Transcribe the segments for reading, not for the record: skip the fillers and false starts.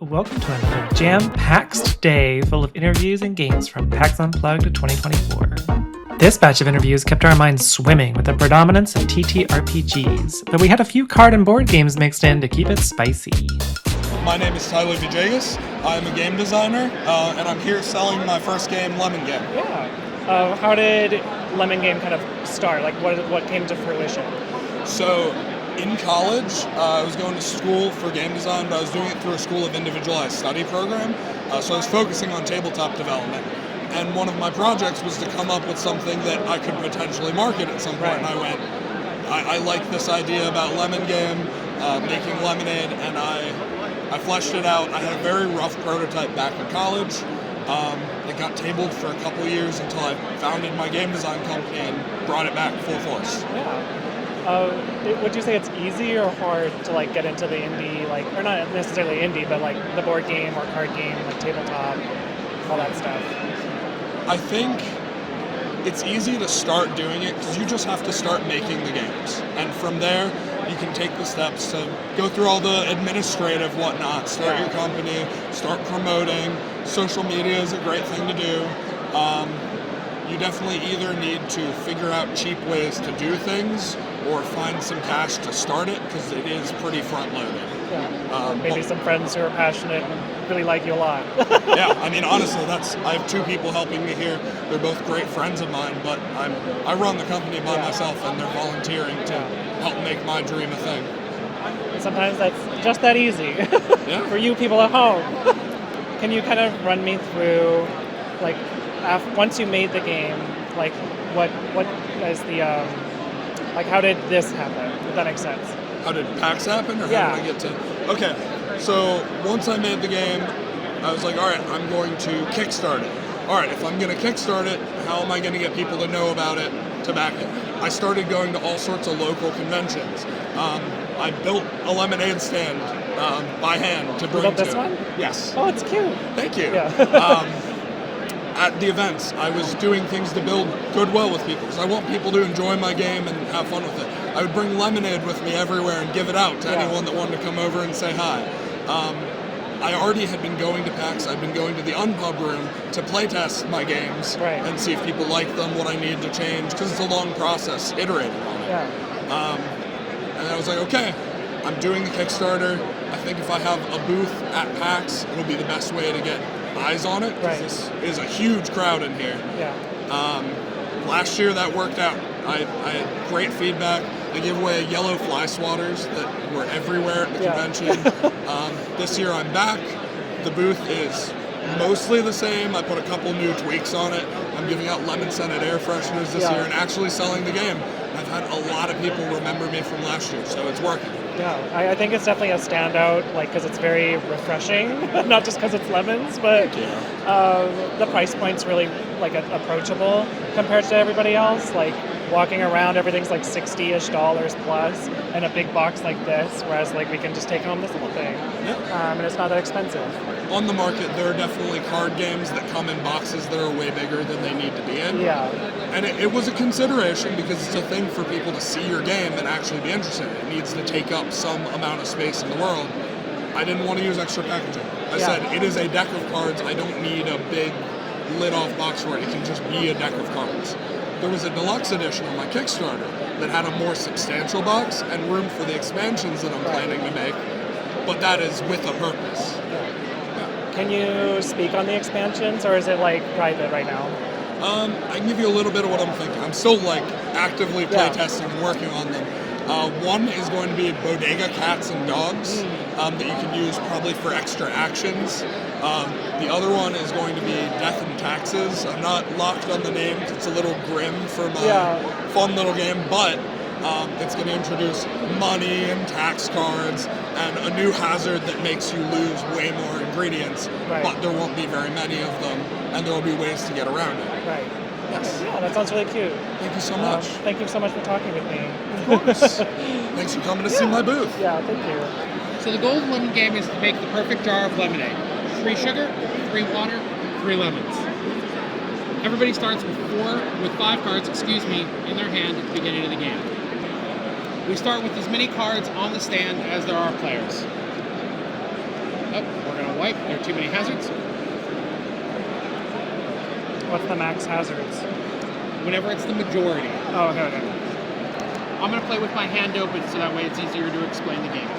Welcome to another jam-packed day full of interviews and games from PAX Unplugged 2024. This batch of interviews kept our minds swimming with the predominance of TTRPGs, but we had a few card and board games mixed in to keep it spicy. My name is Tyler Villegas. I'm a game designer, and I'm here selling my first game, Lemon Game. Yeah. How did Lemon Game kind of start? Like, what came to fruition? So, in college, I was going to school for game design, but I was doing it through a School of Individualized Study program. So I was focusing on tabletop development. And one of my projects was to come up with something that I could potentially market at some point. And I went, I like this idea about Lemon Game, making lemonade, and I fleshed it out. I had a very rough prototype back in college. It got tabled for a couple years until I founded my game design company and brought it back full force. Yeah. Would you say it's easy or hard to like get into the indie, like, or not necessarily indie, but like the board game or card game, like tabletop, all that stuff? I think it's easy to start doing it because you just have to start making the games. And from there, you can take the steps to go through all the administrative whatnot, start your company, start promoting. Social media is a great thing to do. You definitely either need to figure out cheap ways to do things or find some cash to start it because it is pretty front-loaded. Yeah. Maybe some friends who are passionate and really like you a lot. Yeah, I mean, honestly, I have two people helping me here. They're both great friends of mine, but I run the company by myself, and they're volunteering to help make my dream a thing. Sometimes that's just that easy. For you people at home. Can you kind of run me through, like, once you made the game, like, what is the, like, how did this happen? If that makes sense. How did PAX happen, or how did I get to... Okay, so once I made the game, I was like, all right, I'm going to kickstart it. All right, if I'm going to kickstart it, how am I going to get people to know about it, to back it? I started going to all sorts of local conventions. I built a lemonade stand by hand to bring to... You built this one? Yes. Oh, it's cute. Thank you. Yeah. At the events, I was doing things to build goodwill with people, because I want people to enjoy my game and have fun with it. I would bring lemonade with me everywhere and give it out to anyone that wanted to come over and say hi. I already had been going to PAX. I'd been going to the Unpub room to playtest my games and see if people liked them, what I needed to change, because it's a long process iterating on it. And I was like, okay, I'm doing the Kickstarter. I think if I have a booth at PAX, it'll be the best way to get eyes on it, because this is a huge crowd in here. Last year that worked out. I had great feedback. I gave away yellow fly swatters that were everywhere at the convention. This year I'm back. The booth is mostly the same. I put a couple new tweaks on it. I'm giving out lemon-scented air fresheners this year and actually selling the game. I've had a lot of people remember me from last year, so it's working. Yeah, I think it's definitely a standout, like, because it's very refreshing, not just because it's lemons, but the price point's really, like, approachable compared to everybody else. Like, walking around, everything's like $60-ish plus in a big box like this, whereas, like, we can just take home this little thing, and it's not that expensive. On the market, there are definitely card games that come in boxes that are way bigger than they need to be in. And it was a consideration because it's a thing for people to see your game and actually be interested. It needs to take up some amount of space in the world. I didn't want to use extra packaging. I said, it is a deck of cards. I don't need a big lit-off box for it. It can just be a deck of cards. There was a deluxe edition on my Kickstarter that had a more substantial box and room for the expansions that I'm planning to make, but that is with a purpose. Can you speak on the expansions, or is it, like, private right now? I can give you a little bit of what I'm thinking. I'm still, like, actively playtesting and working on them. One is going to be bodega cats and dogs that you can use probably for extra actions. The other one is going to be death and taxes. I'm not locked on the name because it's a little grim for my fun little game, but it's going to introduce money and tax cards and a new hazard that makes you lose way more ingredients, but there won't be very many of them, and there will be ways to get around it. Yes. Yeah, that sounds really cute. Thank you so much. Thank you so much for talking with me. Of course. Thanks for coming to see my booth. Yeah, thank you. So the goal of Lemon Game is to make the perfect jar of lemonade. 3 sugar, 3 water, 3 lemons. Everybody starts with 5 cards, in their hand at the beginning of the game. We start with as many cards on the stand as there are players. Oh, we're gonna wipe. There are too many hazards. What's the max hazards? Whenever it's the majority. Oh, okay, okay. I'm gonna play with my hand open so that way it's easier to explain the game.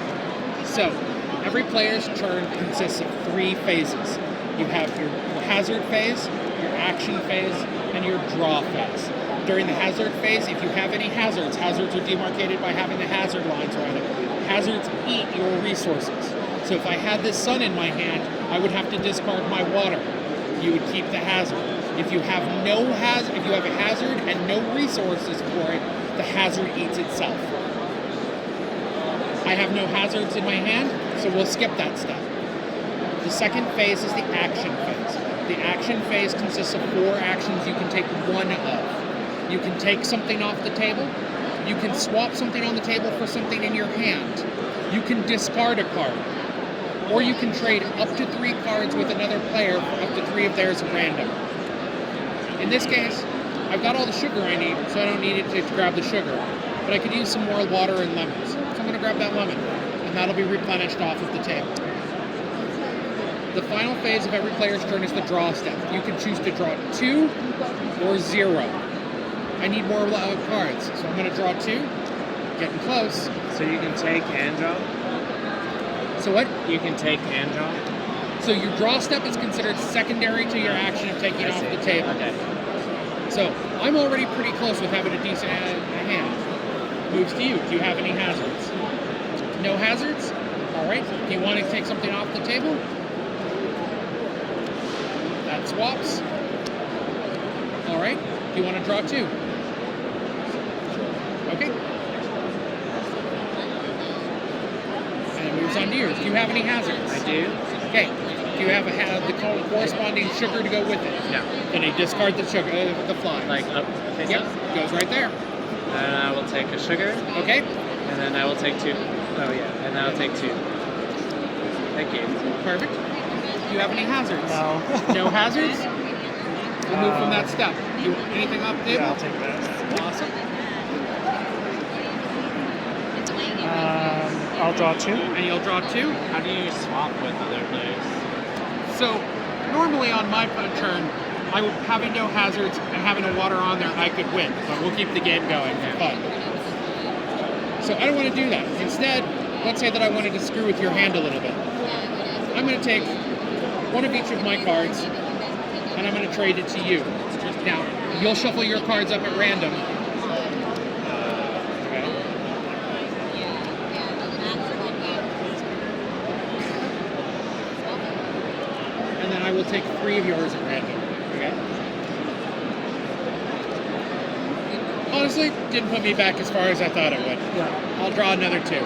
So, every player's turn consists of 3 phases. You have your hazard phase, your action phase, and your draw phase. During the hazard phase, if you have any hazards are demarcated by having the hazard lines around it. Hazards eat your resources. So if I had this sun in my hand, I would have to discard my water. You would keep the hazard. If you have if you have a hazard and no resources for it, the hazard eats itself. I have no hazards in my hand, so we'll skip that step. The second phase is the action phase. The action phase consists of 4 actions you can take one of. You can take something off the table. You can swap something on the table for something in your hand. You can discard a card. Or you can trade up to 3 cards with another player for up to 3 of theirs at random. In this case, I've got all the sugar I need, so I don't need it to grab the sugar. But I could use some more water and lemons. So I'm going to grab that lemon, and that'll be replenished off of the table. The final phase of every player's turn is the draw step. You can choose to draw 2 or 0. I need more cards, so I'm going to draw 2. Getting close. So you can take and draw? So what? You can take and draw? So your draw step is considered secondary to your action of taking off the table. Okay. So I'm already pretty close with having a decent hand. Moves to you. Do you have any hazards? No hazards? All right. Do you want to take something off the table? That swaps. All right. Do you want to draw 2? Okay. And it moves on to yours. Do you have any hazards? I do. Okay. Do you have the corresponding sugar to go with it? No. Then you discard the sugar, the fly. Like up? Face Yep. up? Goes right there. And I will take a sugar. Okay. And then I will take 2. Oh yeah. And then I'll take 2. Thank you. Perfect. Do you have any hazards? No. No hazards? We'll move from that step. Do you want anything off the table? Yeah, I'll take this. Awesome. I'll draw 2. And you'll draw 2. How do you swap with other players? So, normally on my turn, having no hazards and having a water on there, I could win. But we'll keep the game going for fun. So I don't want to do that. Instead, let's say that I wanted to screw with your hand a little bit. I'm going to take one of each of my cards, and I'm going to trade it to you. Now, you'll shuffle your cards up at random. Okay. And then I will take 3 of yours at random. Okay. Honestly, didn't put me back as far as I thought it would. Yeah. I'll draw another 2.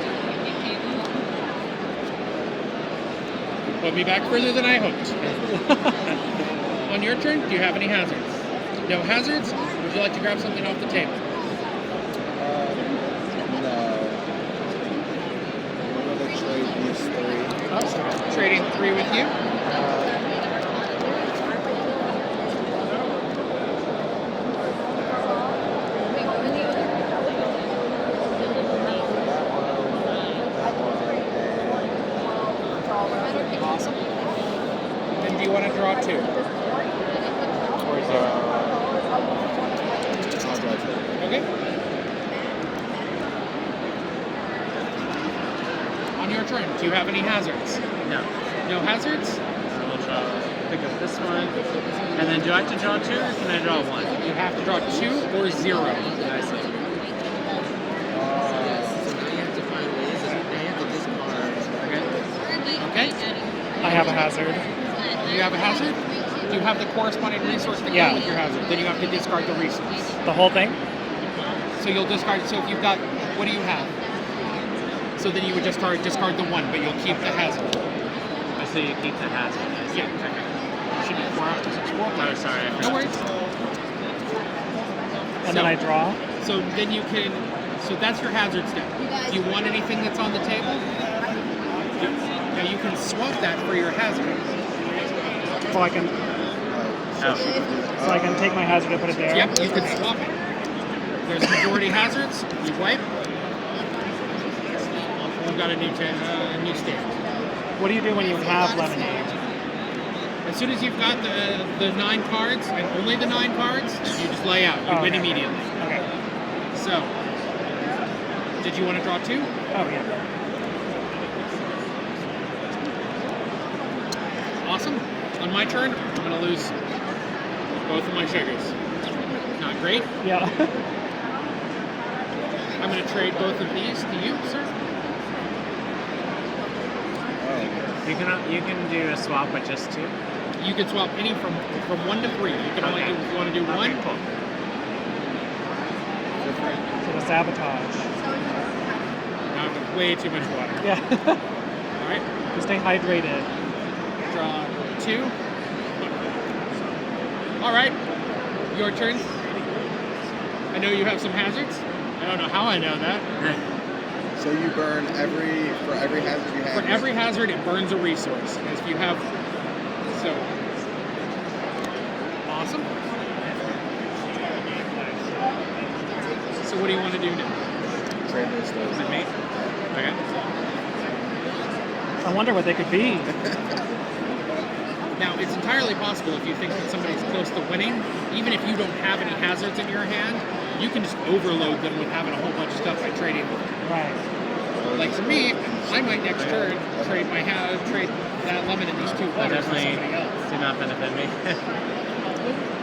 Put me back further than I hoped. On your turn, do you have any hazards? No hazards? Would you like to grab something off the table? No. I'm gonna trade these 3. Oh, trading 3 with you. Awesome. Then do you want to draw 2? Or 0? I'll draw 2. Okay. On your turn, do you have any hazards? No. No hazards? I will pick up this one. And then do I have to draw 2 or can I draw 1? You have to draw 2 or 0. I see. Okay? I have a hazard. You have a hazard? Do you have the corresponding resource to Yeah. go with your hazard? Then you have to discard the resource. The whole thing? So you'll discard. So if you've got, what do you have? So then you would just discard the 1, but you'll keep the hazard. Oh, so you keep the hazard. I see. Yeah. Okay. You should be 4 after 6 more. Oh, sorry. I No forgot. worries. And then I draw. So then you can. So that's your hazard step. Do you want anything that's on the table? Now you can swap that for your hazard. So I can take my hazard and put it there. Yep, you can swap it. There's majority hazards. You wipe. We've got a new stand. What do you do when you have lemonade? As soon as you've got the 9 cards, and only the 9 cards, you just lay out. You win okay. immediately. Okay. So, did you want to draw 2? Oh, yeah. Awesome. On my turn, I'm going to lose both of my sugars. Not great. Yeah. I'm going to trade both of these to you, sir. You can do a swap with just 2. You can swap any from 1 to 3. You can only do, if you want to do 1. Okay, cool. So the sabotage. Now I've way too much water. Yeah. All right. To stay hydrated. Draw 2. All right. Your turn. I know you have some hazards. I don't know how I know that. So you burn for every hazard you have. For every hazard, it burns a resource. As if you have, so awesome. So what do you want to do now? Trade those Is things. it me? Okay. I wonder what they could be. Now, it's entirely possible if you think that somebody's close to winning, even if you don't have any hazards in your hand, you can just overload them with having a whole bunch of stuff by trading them. Right. Like for me, I might next turn trade that lemon and these 2 That waters with definitely somebody else. did not benefit me.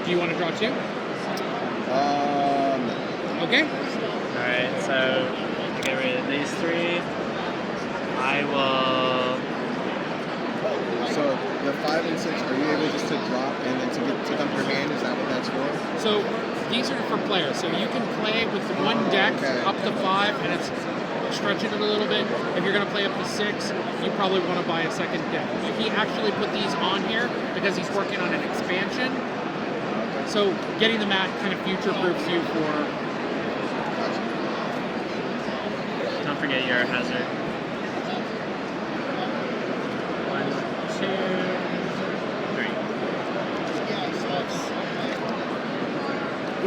Do you want to draw 2? No. Okay. Alright, so to get rid of these 3, I will. So the 5 and 6, are you able just to drop and then to get them per hand? Is that what that's for? So these are for players. So you can play with 1 deck up to 5, and it's stretching it a little bit. If you're going to play up to 6, you probably want to buy a second deck. He actually put these on here because he's working on an expansion. So getting the mat kind of future-proofs you for. Don't forget your hazard. 1, 2, 3.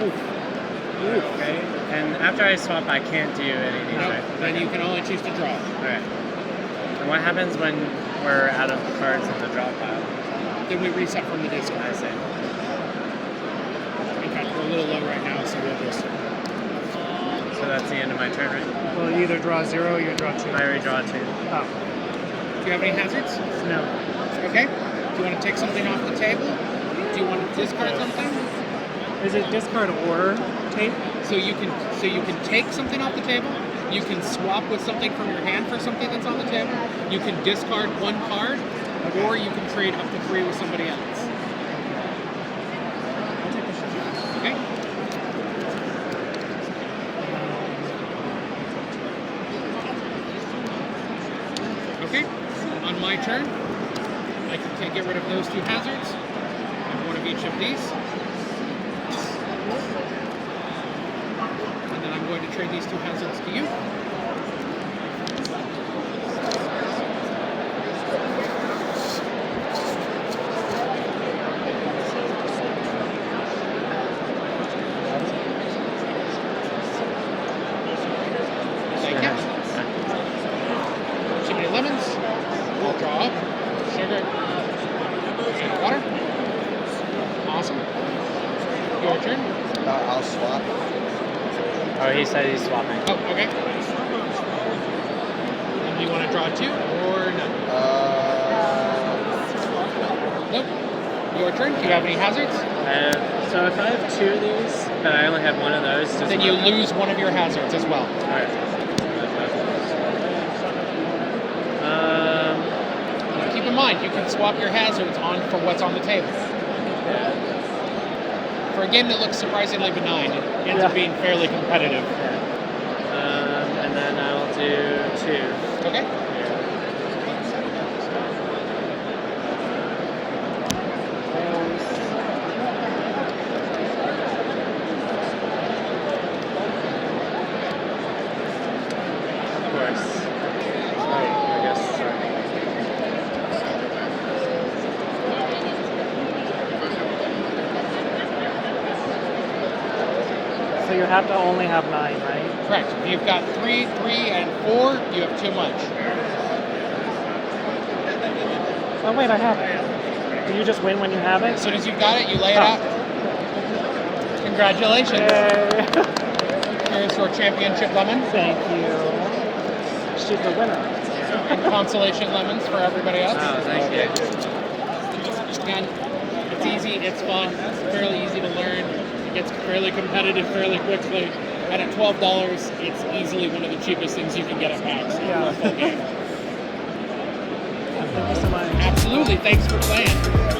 Oof. Okay. And after I swap, I can't do anything. No, right? then you can only choose to draw. Alright. And what happens when we're out of cards in the draw pile? Then we reset from the discard. I see. In fact, we're a little low right now, so we'll just. So that's the end of my turn, right? Well, you either draw 0 or you draw 2. I redraw 2. Oh. Do you have any hazards? No. Okay. Do you want to take something off the table? Do you want to discard something? Is it discard or tape? So you can take something off the table. You can swap with something from your hand for something that's on the table. You can discard 1 card, or you can trade up to 3 with somebody else. Okay. Okay. On my turn, I can get rid of those 2 hazards. And 1 of each of these. And then I'm going to trade these 2 hazards to you. Thank you. Too many lemons. We'll draw up. Sugar. And water. Awesome. Your turn. I'll swap. Oh, he said he's swapping. Oh, okay. And you want to draw 2 or no? Nope. Your turn. Do you have any hazards? So if I have 2 of these, but I only have 1 of those, does Then you lose 1 of your hazards as well. Alright. Keep in mind, you can swap your hazards on for what's on the table. For a game that looks surprisingly benign, it ends up being fairly competitive. And then I'll do 2. Okay. Of course. Sorry, I guess. Sorry. So you have to only have 9, right? Correct. If you've got 3, 3, and 4, you have too much. Oh wait, I have it. Do you just win when you have it? As soon as you've got it, you lay it out. Congratulations. Yay. Here's your championship lemon. Thank you. She's the winner. And consolation lemons for everybody else. Oh, thank you. Again, it's easy, it's fun, it's fairly easy to learn. It gets fairly competitive fairly quickly. And at $12, it's easily one of the cheapest things you can get at PAX Yeah. for a full game. Thank you so much. Absolutely, thanks for playing.